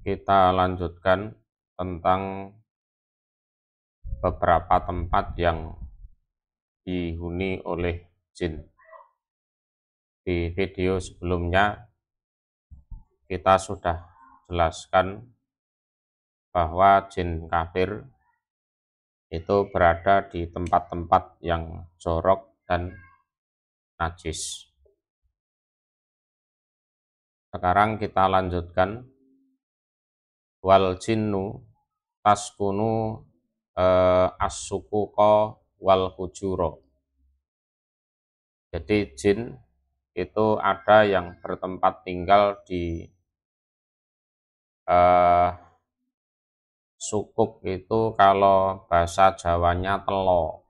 Kita lanjutkan tentang beberapa tempat yang dihuni oleh jin. Di video sebelumnya kita sudah jelaskan bahwa jin kafir itu berada di tempat-tempat yang jorok dan najis. Sekarang kita lanjutkan. Wal jinnu taskunu as-sukuqa wal hujuro. Jadi jin itu ada yang bertempat tinggal di sukuk, itu kalau bahasa Jawanya telo.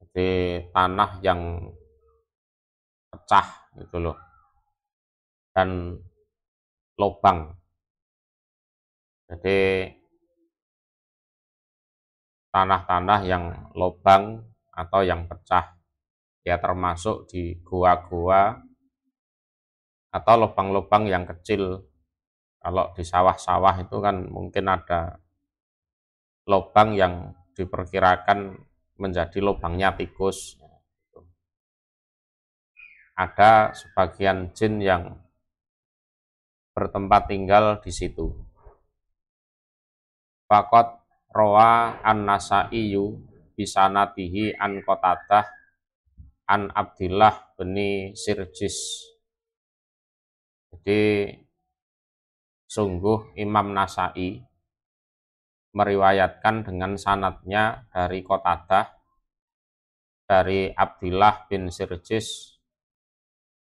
Jadi tanah yang pecah gitu loh, dan lubang. Jadi tanah-tanah yang lubang atau yang pecah, ya termasuk di gua-gua atau lubang-lubang yang kecil. Kalau di sawah-sawah itu kan mungkin ada lubang yang diperkirakan menjadi lubangnya tikus. Ada sebagian jin yang bertempat tinggal di situ. Faqat rawa an-Nasa'iyu bisanatihi an Qatadah an Abdillah bin Sirjis. Jadi sungguh Imam Nasa'i meriwayatkan dengan sanadnya dari Qatadah, dari Abdillah bin Sirjis,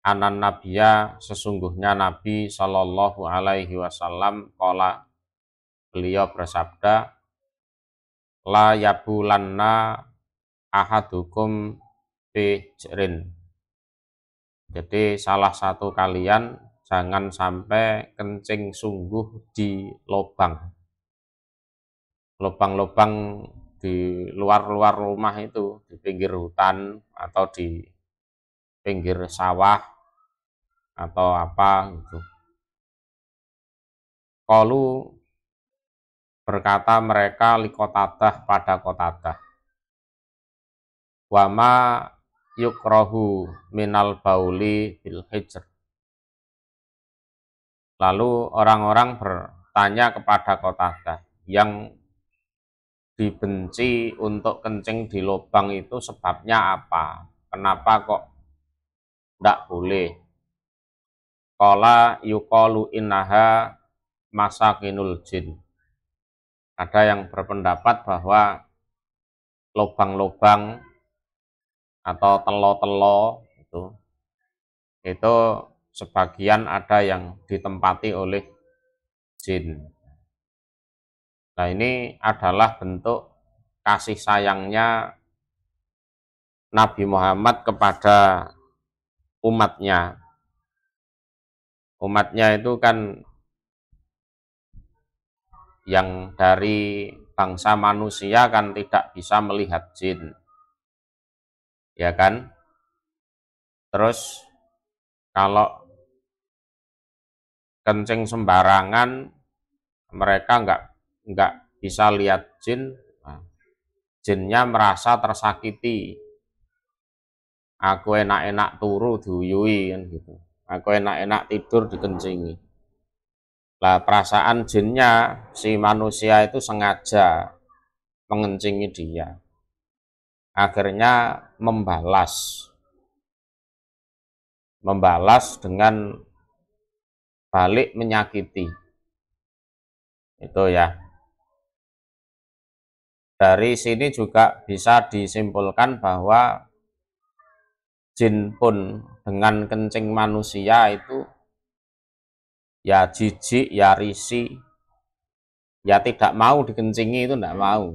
anan Nabiya, sesungguhnya Nabi Shallallahu Alaihi Wasallam qala, beliau bersabda, la yabulanna ahadukum bijrin. Jadi salah satu kalian jangan sampai kencing sungguh di lubang. Lubang-lubang di luar-luar rumah itu, di pinggir hutan atau di pinggir sawah atau apa gitu. Qalu, berkata mereka li Qatadah pada Qatadah, wama yukrahu minal bauli bil hijr. Lalu orang-orang bertanya kepada Qatadah, yang dibenci untuk kencing di lubang itu sebabnya apa? Kenapa kok tidak boleh? Qala yuqalu innaha masakinul jin. Ada yang berpendapat bahwa lubang-lubang atau telo-telo itu sebagian ada yang ditempati oleh jin. Nah, ini adalah bentuk kasih sayangnya Nabi Muhammad kepada umatnya. Umatnya itu kan yang dari bangsa manusia kan tidak bisa melihat jin, ya kan? Terus kalau kencing sembarangan, mereka nggak bisa lihat jin. Nah, jinnya merasa tersakiti. Aku enak-enak turu diuyui kan gitu. Aku enak-enak tidur dikencingi. Lah perasaan jinnya si manusia itu sengaja mengencingi dia. Akhirnya membalas dengan balik menyakiti. Itu ya. Dari sini juga bisa disimpulkan bahwa jin pun dengan kencing manusia itu ya jijik, ya risih, ya tidak mau dikencingi, itu tidak mau.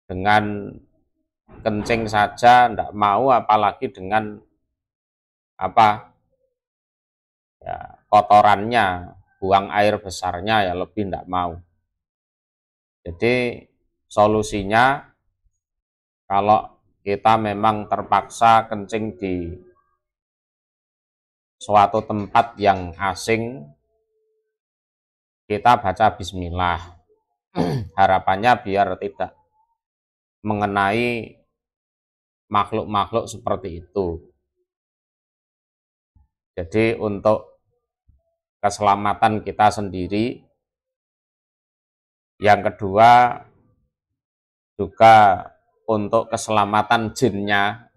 Dengan kencing saja tidak mau, apalagi dengan apa ya, kotorannya, buang air besarnya ya lebih tidak mau. Jadi solusinya, kalau kita memang terpaksa kencing di suatu tempat yang asing, kita baca bismillah. Harapannya biar tidak mengenai makhluk-makhluk seperti itu. Jadi untuk keselamatan kita sendiri, yang kedua juga untuk keselamatan jinnya,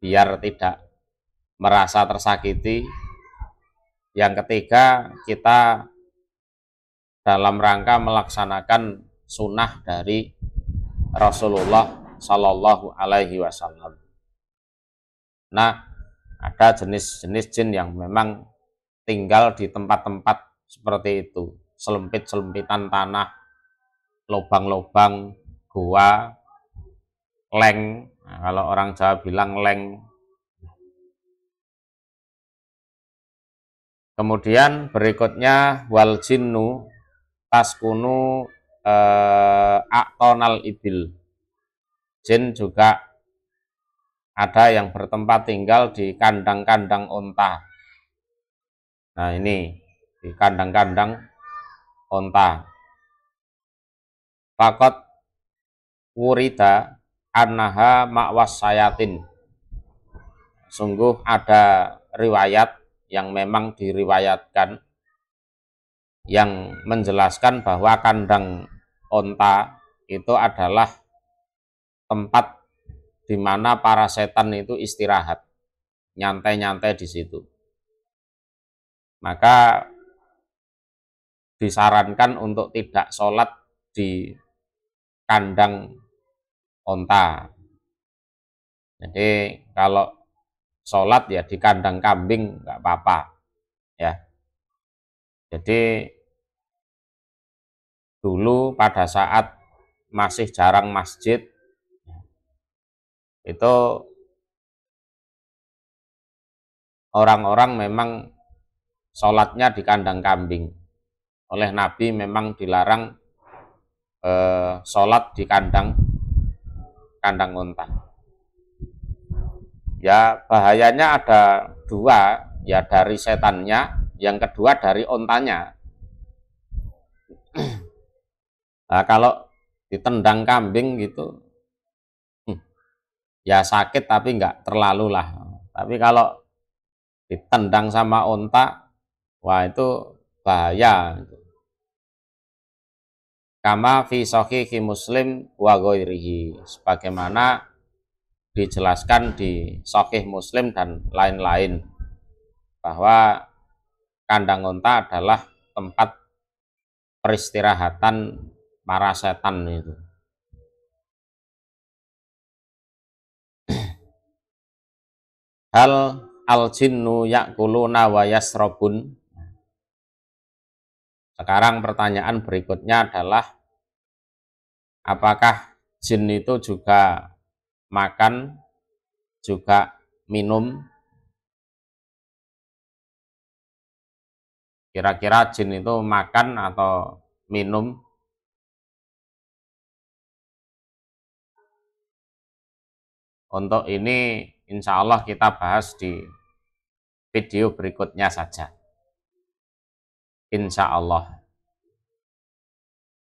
biar tidak merasa tersakiti. Yang ketiga, kita dalam rangka melaksanakan sunnah dari Rasulullah Shallallahu Alaihi Wasallam. Nah, ada jenis-jenis jin yang memang tinggal di tempat-tempat seperti itu, selempit-selempitan tanah, lubang-lubang, gua, leng. Nah, kalau orang Jawa bilang leng. Kemudian berikutnya wal jinnu taskunu aqtonal ibil. Jin juga ada yang bertempat tinggal di kandang-kandang unta. Nah, ini di kandang-kandang unta. Fakot wurida annaha ma'was sayatin. Sungguh ada riwayat yang memang diriwayatkan yang menjelaskan bahwa kandang unta itu adalah tempat di mana para setan itu istirahat, nyantai-nyantai di situ. Maka disarankan untuk tidak sholat di kandang unta. Jadi kalau sholat ya di kandang kambing nggak apa-apa, ya. Jadi dulu pada saat masih jarang masjid, itu orang-orang memang sholatnya di kandang kambing. Oleh Nabi memang dilarang sholat di kandang unta. Ya, bahayanya ada dua, ya dari setannya, yang kedua dari ontanya. Nah, kalau ditendang kambing gitu, ya sakit tapi nggak terlalu lah. Tapi kalau ditendang sama onta, wah itu bahaya. Kama fi shahihi Muslim wa ghairihi, sebagaimana dijelaskan di Sahih Muslim dan lain-lain, bahwa kandang unta adalah tempat peristirahatan para setan itu. Hal al-jinnu ya'kuluna wa yasrabun. Sekarang pertanyaan berikutnya adalah, apakah jin itu juga makan, juga minum? Kira-kira jin itu makan atau minum? Untuk ini insya Allah kita bahas di video berikutnya saja. Insya Allah.